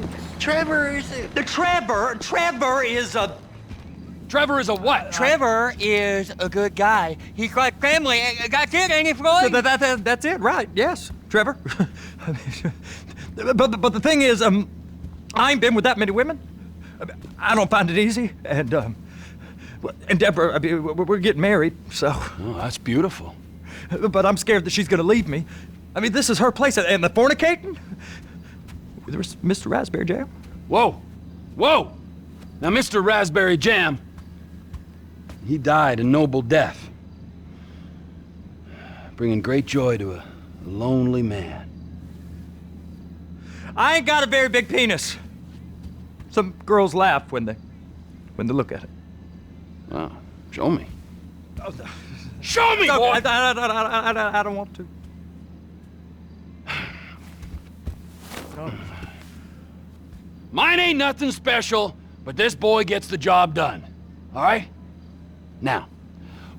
man. Trevor is a what? Trevor is a good guy. He's like family. That's it, ain't it, Floyd? That's it, right? Yes, Trevor. but the thing is, I ain't been with that many women. I don't find it easy, and Deborah, I mean, we're getting married, so. Oh, that's beautiful. But I'm scared that she's gonna leave me. I mean, this is her place, and the fornicating? There's Mr. Raspberry Jam. Whoa, whoa! Now, Mr. Raspberry Jam, he died a noble death, bringing great joy to a lonely man. I ain't got a very big penis. Some girls laugh when they look at it. Wow, show me. Oh, no. Show me, No, boy! I don't want to. No. Mine ain't nothing special, but this boy gets the job done. All right? Now,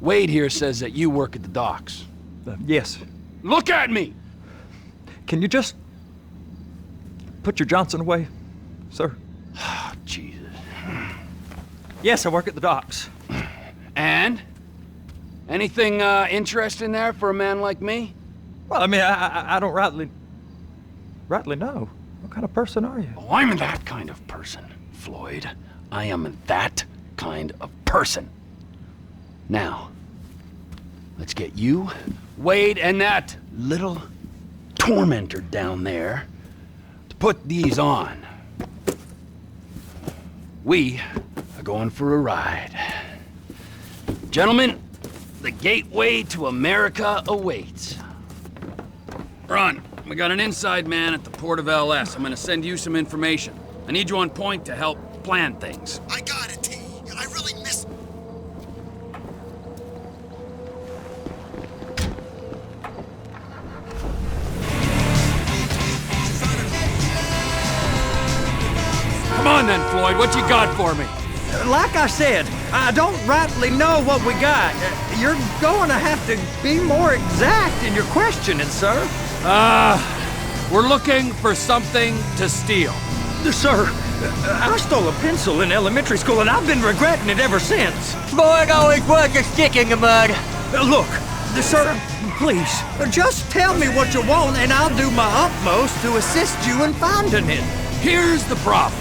Wade here says that you work at the docks. Yes. Look at me! Can you just put your Johnson away, sir? Oh, Jesus. Yes, I work at the docks. And? Anything interesting there for a man like me? Well, I mean, I don't rightly know. What kind of person are you? Oh, I'm that kind of person, Floyd. I am that kind of person. Now, let's get you, Wade, and that little tormentor down there to put these on. We are going for a ride. Gentlemen, the gateway to America awaits. Ron, we got an inside man at the port of LS. I'm gonna send you some information. I need you on point to help plan things. I got it, T. I really miss... Come on then, Floyd, what you got for me? Like I said, I don't rightly know what we got. You're going to have to be more exact in your questioning, sir. We're looking for something to steal. Sir, I stole a pencil in elementary school, and I've been regretting it ever since. Floyd always was a stick in the mud. Look, sir, please, just tell me what you want, and I'll do my utmost to assist you in finding it. Here's the problem.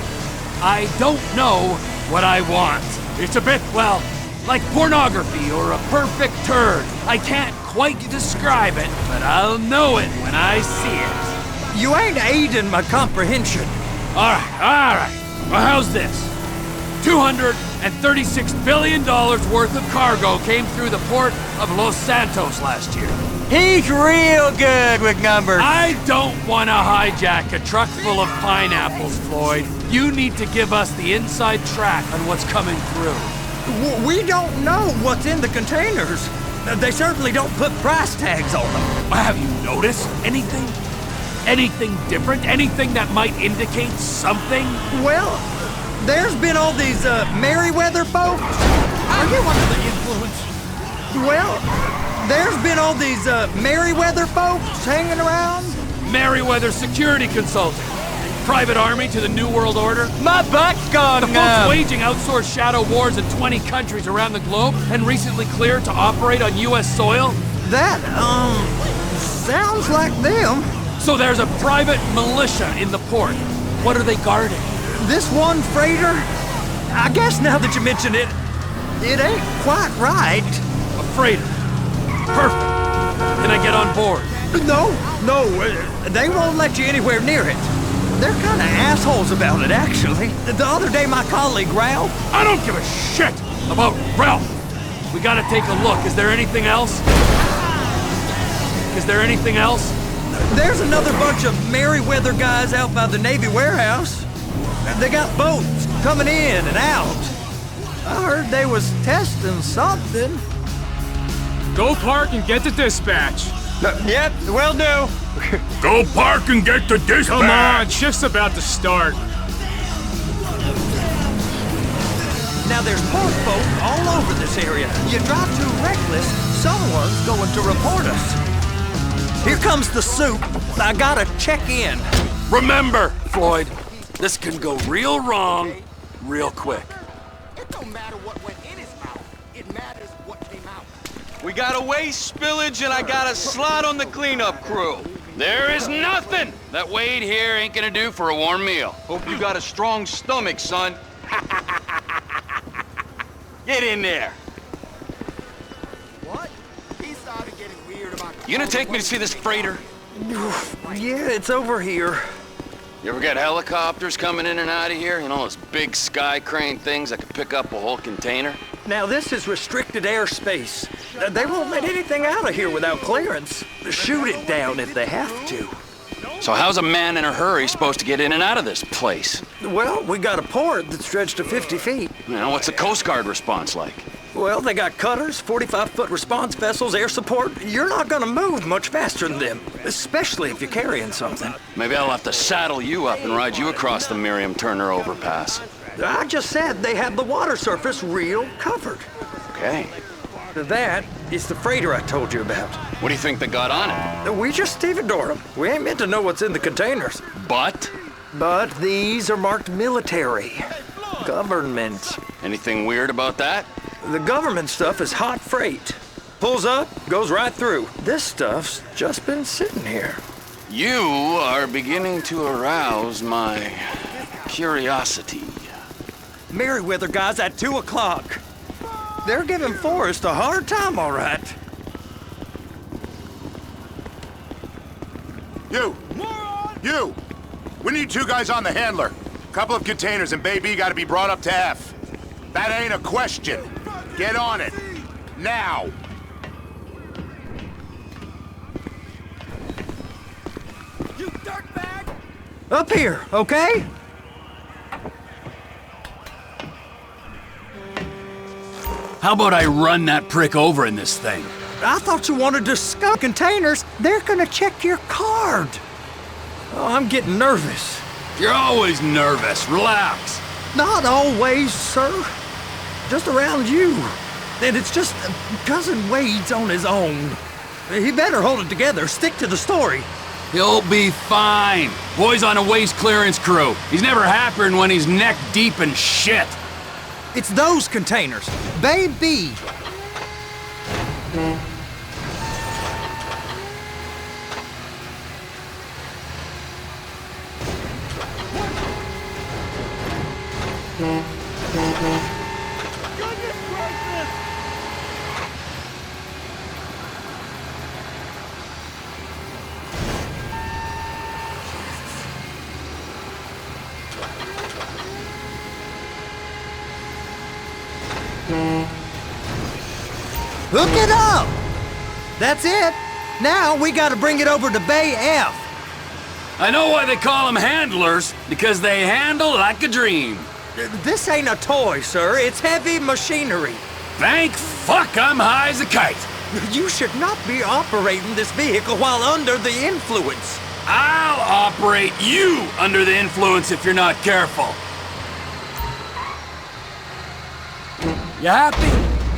I don't know what I want. It's a bit, well, like pornography or a perfect turd. I can't quite describe it, but I'll know it when I see it. You ain't aiding my comprehension. All right. Well, how's this? $236 billion worth of cargo came through the port of Los Santos last year. He's real good with numbers. I don't want to hijack a truck full of pineapples, Floyd. You need to give us the inside track on what's coming through. We don't know what's in the containers. They certainly don't put price tags on them. Have you noticed anything? Anything different? Anything that might indicate something? Well, there's been all these Merryweather folks. Are you under the influence? Well, there's been all these Merryweather folks hanging around. Merryweather Security Consulting. Private army to the New World Order. My butt's gone The numb. folks waging outsourced shadow wars in 20 countries around the globe and recently cleared to operate on U.S. soil. That, sounds like them. So there's a private militia in the port. What are they guarding? This one freighter, I guess now that you mention it, it ain't quite right. A freighter. Perfect. Can I get on board? No, they won't let you anywhere near it. They're kind of assholes about it, actually. The other day, my colleague, Ralph... I don't give a shit about Ralph. We gotta take a look. Is there anything else? There's another bunch of Merryweather guys out by the Navy warehouse. They got boats coming in and out. I heard they was testing something. Go park and get to dispatch. Yep, will do. Go park and get to dispatch. Come on, shift's about to start. Now there's port folk all over this area. You drive too reckless, someone's going to report us. Here comes the soup. I gotta check in. Remember, Floyd, This can go real wrong, real quick. It don't matter what went in his mouth. It matters what came out. We got a waste spillage and I got a slot on the cleanup crew. There is nothing that Wade here ain't gonna do for a warm meal. Hope you got a strong stomach, son. Get in there. What? He started getting weird about... You gonna take me to see this freighter? Yeah, it's over here. You ever get helicopters coming in and out of here? You know, those big sky crane things that could pick up a whole container? Now, this is restricted airspace. They won't let anything out of here without clearance. Shoot it down if they have to. So how's a man in a hurry supposed to get in and out of this place? Well, we got a port that stretched to 50 feet. You know, what's the Coast Guard response like? Well, they got cutters, 45-foot response vessels, air support. You're not gonna move much faster than them, especially if you're carrying something. Maybe I'll have to saddle you up and ride you across the Miriam Turner overpass. I just said they have the water surface real covered. Okay. That is the freighter I told you about. What do you think they got on it? We just stevedore them. We ain't meant to know what's in the containers. But? But these are marked military. Government. Anything weird about that? The government stuff is hot freight. Pulls up, goes right through. This stuff's just been sitting here. You are beginning to arouse my curiosity. Merriweather guys at 2 o'clock. They're giving Forrest a hard time, all right. You! You! We need 2 guys on the handler. Couple of containers and Baby gotta be brought up to F. That ain't a question. Get on it. Now! You dirtbag! Up here, okay? How about I run that prick over in this thing? I thought you wanted to scout containers. They're gonna check your card. Oh, I'm getting nervous. You're always nervous. Relax. Not always, sir. Just around you. And it's just Cousin Wade's on his own. He better hold it together. Stick to the story. He'll be fine. Boy's on a waste clearance crew. He's never happier than when he's neck deep in shit. It's those containers. Baby. Hook it up! That's it. Now we gotta bring it over to Bay F. I know why they call them handlers, because they handle like a dream. This ain't a toy, sir. It's heavy machinery. Thank fuck I'm high as a kite. You should not be operating this vehicle while under the influence. I'll operate you under the influence if you're not careful. You happy?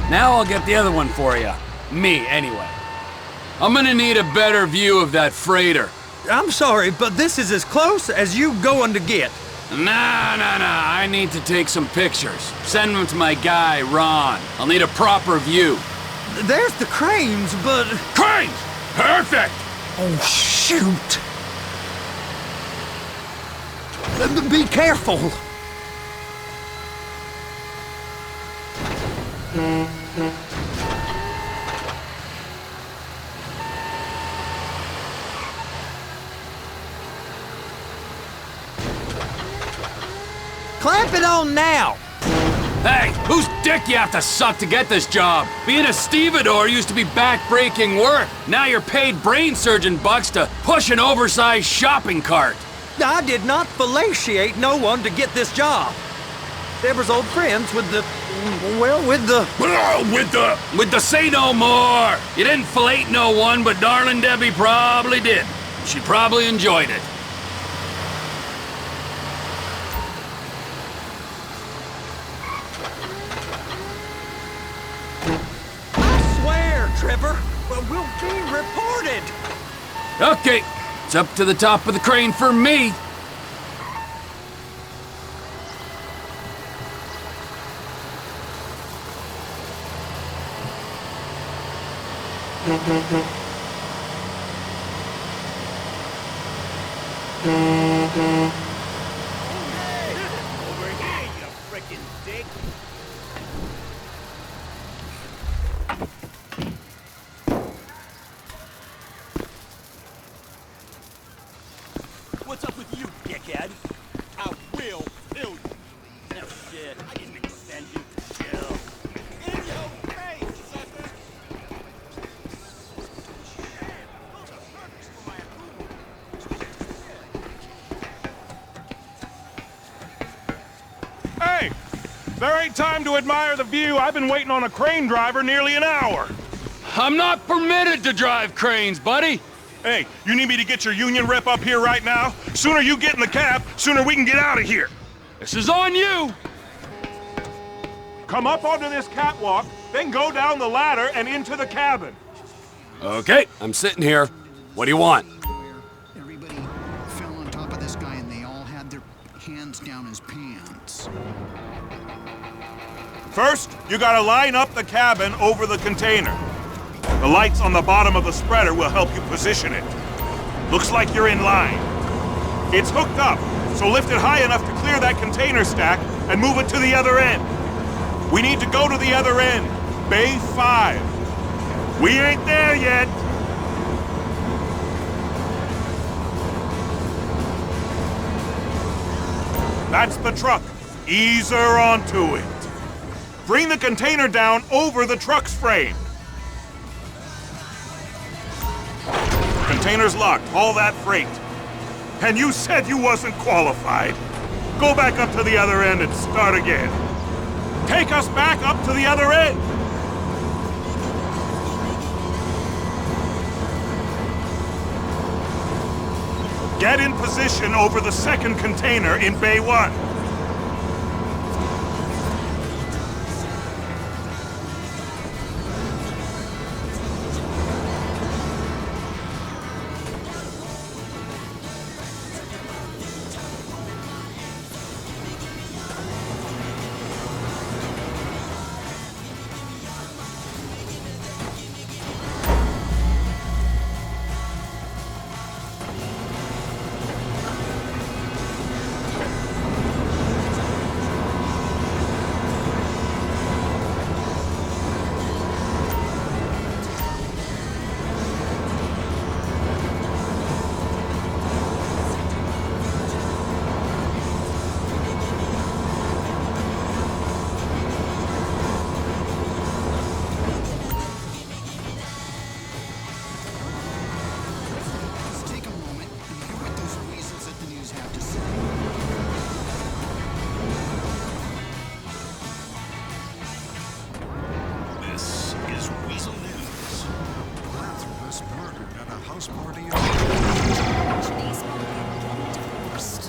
Now I'll get the other one for you. Me, anyway. I'm gonna need a better view of that freighter. I'm sorry, but this is as close as you going to get. Nah. I need to take some pictures. Send them to my guy, Ron. I'll need a proper view. There's the cranes, but... Cranes! Perfect! Oh, shoot! Be careful! Clamp it on now! Hey, whose dick you have to suck to get this job? Being a stevedore used to be back-breaking work. Now you're paid brain surgeon bucks to push an oversized shopping cart. I did not fellatiate no one to get this job. Deborah's old friends with the... well, with the... With the say no more. You didn't fillet no one, but darling Debbie probably did. She probably enjoyed it. I swear, Trevor, we'll be reported. Okay, it's up to the top of the crane for me. What's up with you, dickhead? I will kill you. No shit, I didn't extend you to chill. In your face, sucker! Hey! There ain't time to admire the view. I've been waiting on a crane driver nearly an hour. I'm not permitted to drive cranes, buddy. Hey, you need me to get your union rep up here right now? Sooner you get in the cab, sooner we can get out of here. This is on you. Come up onto this catwalk, then go down the ladder and into the cabin. Okay, I'm sitting here. What do you want? Everybody fell on top of this guy and they all had their hands down his pants. First, you gotta line up the cabin over the container. The lights on the bottom of the spreader will help you position it. Looks like you're in line. It's hooked up, so lift it high enough to clear that container stack and move it to the other end. We need to go to the other end, Bay 5. We ain't there yet. That's the truck. Ease her onto it. Bring the container down over the truck's frame. Container's locked. Haul that freight. And you said you wasn't qualified. Go back up to the other end and start again. Take us back up to the other end. Get in position over the second container in Bay 1.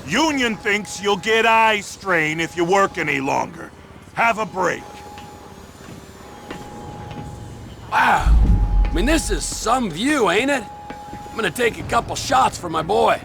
Union thinks you'll get eye strain if you work any longer. Have a break. Wow. I mean, this is some view, ain't it? I'm gonna take a couple shots for my boy.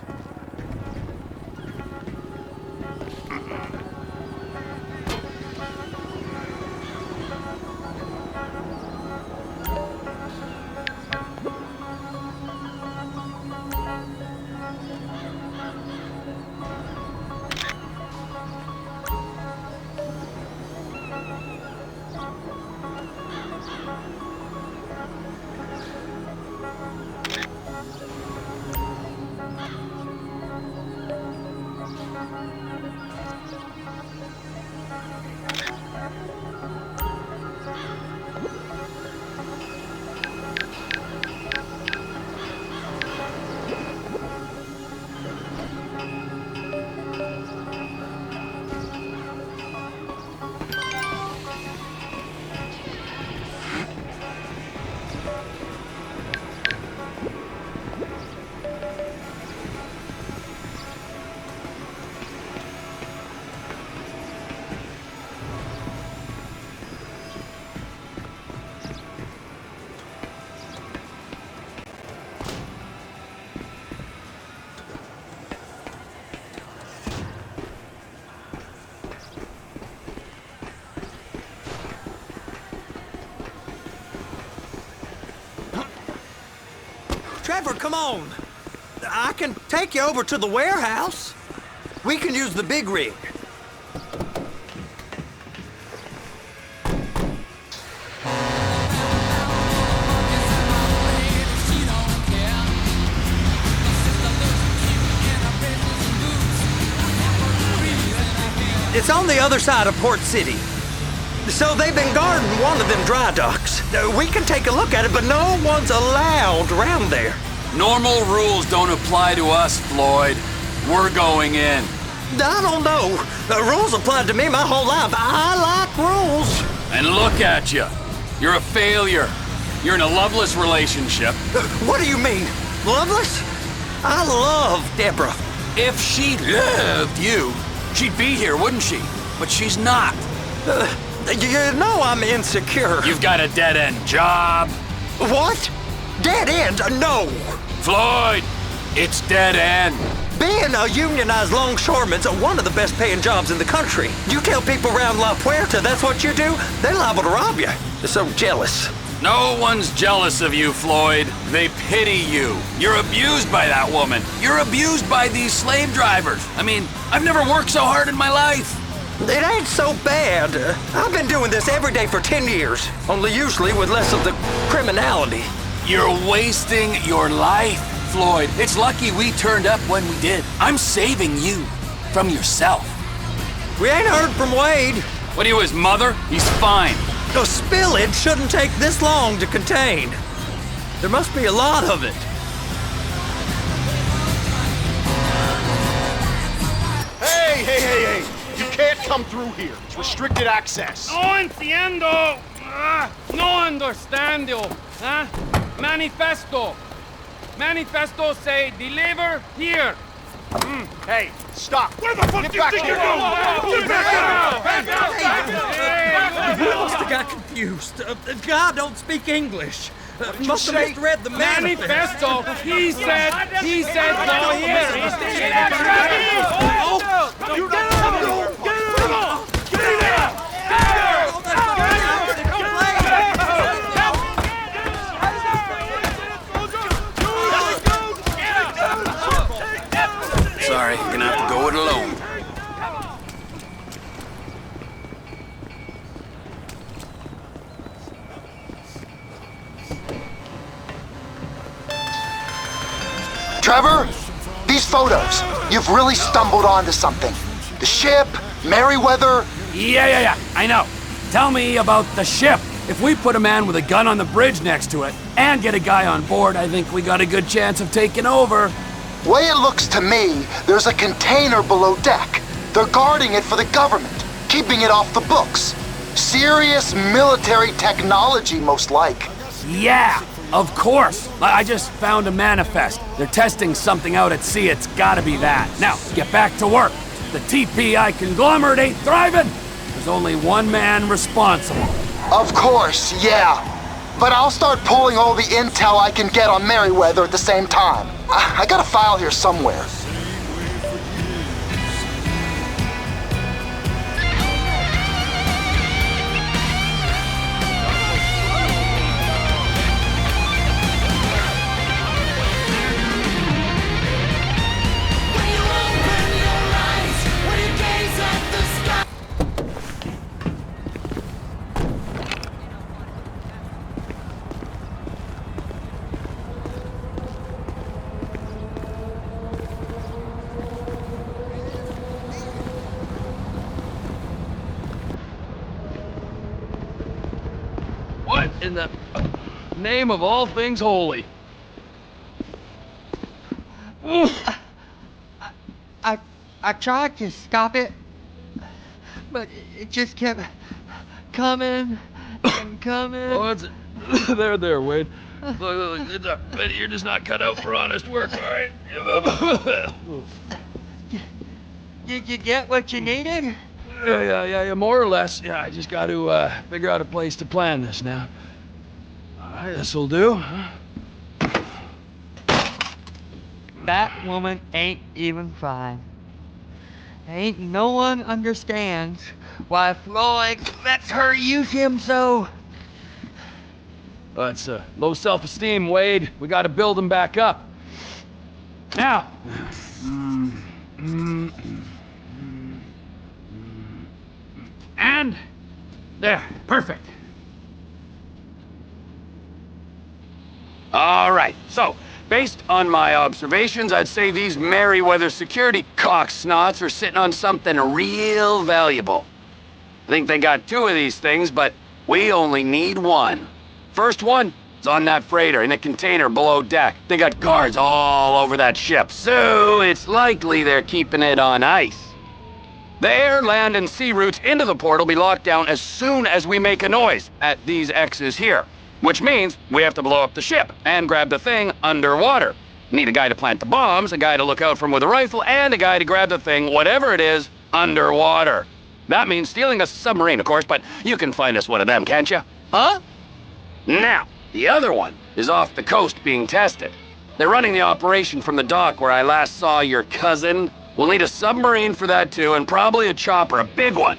Trevor, come on. I can take you over to the warehouse. We can use the big rig. It's on the other side of Port City. So they've been guarding one of them dry docks. We can take a look at it, but no one's allowed around there. Normal rules don't apply to us, Floyd. We're going in. I don't know. Rules applied to me my whole life. I like rules. And look at you. You're a failure. You're in a loveless relationship. What do you mean? Loveless? I love Deborah. If she loved you, she'd be here, wouldn't she? But she's not. You know I'm insecure. You've got a dead-end job. What? Dead end? No. Floyd, it's dead end. Being a unionized longshoreman's one of the best paying jobs in the country. You tell people around La Puerta that's what you do, they're liable to rob you. They're so jealous. No one's jealous of you, Floyd. They pity you. You're abused by that woman. You're abused by these slave drivers. I mean, I've never worked so hard in my life. It ain't so bad. I've been doing this every day for 10 years, only usually with less of the criminality. You're wasting your life, Floyd. It's lucky we turned up when we did. I'm saving you from yourself. We ain't heard from Wade. What are you, his mother? He's fine. The spillage shouldn't take this long to contain. There must be a lot of it. Hey! You can't come through here. It's restricted access. No entiendo. No understando. Huh? Manifesto. Manifesto say deliver here. Hey, stop. Where the fuck Get you back think here. you're going? Get back You must have got confused. God don't speak English. you Must have say? misread the Manifesto. He said go here. Sorry, you're gonna have to go it alone. Trevor, these photos, you've really stumbled onto something. The ship, Merryweather. Yeah, I know. Tell me about the ship. If we put a man with a gun on the bridge next to it and get a guy on board, I think we got a good chance of taking over. Way it looks to me, there's a container below deck. They're guarding it for the government, keeping it off the books. Serious military technology, most like. Yeah, of course. I just found a manifest. They're testing something out at sea. It's gotta be that. Now, get back to work. The TPI conglomerate ain't thriving. There's only one man responsible. Of course, yeah. But I'll start pulling all the intel I can get on Merryweather at the same time. I got a file here somewhere. What in the name of all things holy? I tried to stop it, but it just kept coming and coming. Oh, it's there, Wade. Look, you're just not cut out for honest work, all right? Did you get what you needed? Yeah, more or less. Yeah, I just got to figure out a place to plan this now. All right, this'll do. That woman ain't even fine. Ain't no one understands why Floyd lets her use him so. It's low self-esteem, Wade. We gotta build him back up. Now. And there, perfect. All right, so based on my observations, I'd say these Merryweather security cocksnots are sitting on something real valuable. I think they got 2 of these things, but we only need 1. First one is on that freighter in a container below deck. They got guards all over that ship, so it's likely they're keeping it on ice. The air, land, and sea routes into the port will be locked down as soon as we make a noise at these X's here, which means we have to blow up the ship and grab the thing underwater. Need a guy to plant the bombs, a guy to look out for 'em with a rifle, and a guy to grab the thing, whatever it is, underwater. That means stealing a submarine, of course, but you can find us one of them, can't you? Huh? Now, the other one is off the coast being tested. They're running the operation from the dock where I last saw your cousin. We'll need a submarine for that too, and probably a chopper, a big one.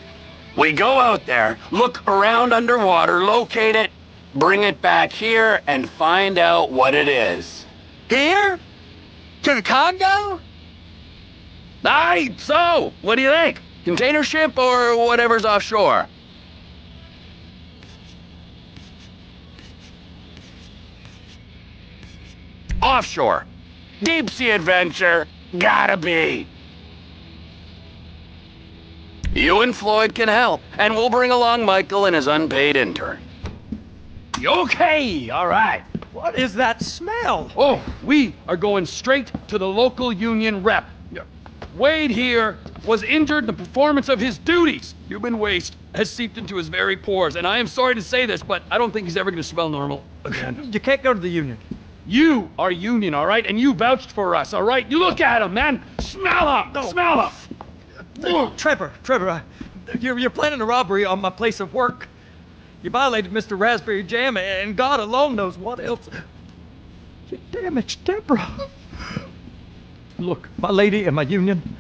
We go out there, look around underwater, locate it, bring it back here, and find out what it is. Here? To the Congo? Aye, so, what do you think? Container ship or whatever's offshore? Offshore. Deep sea adventure. Gotta be. You and Floyd can help, and we'll bring along Michael and his unpaid intern. Okay, all right. What is that smell? Oh, we are going straight to the local union rep. Wade here was injured in the performance of his duties. Human waste has seeped into his very pores, and I am sorry to say this, but I don't think he's ever going to smell normal again. You can't go to the union. You are union, all right? And you vouched for us, all right? You look at him, man. Smell him. No. Smell him. Trevor, you're planning a robbery on my place of work. You violated Mr. Raspberry Jam, and God alone knows what else. You damaged Deborah. Look, my lady and my union,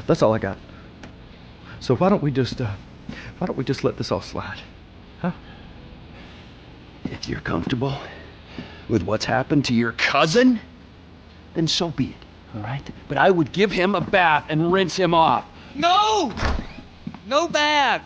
that's all I got. So why don't we just let this all slide? Huh? If you're comfortable with what's happened to your cousin, then so be it, all right? But I would give him a bath and rinse him off. No! No bath!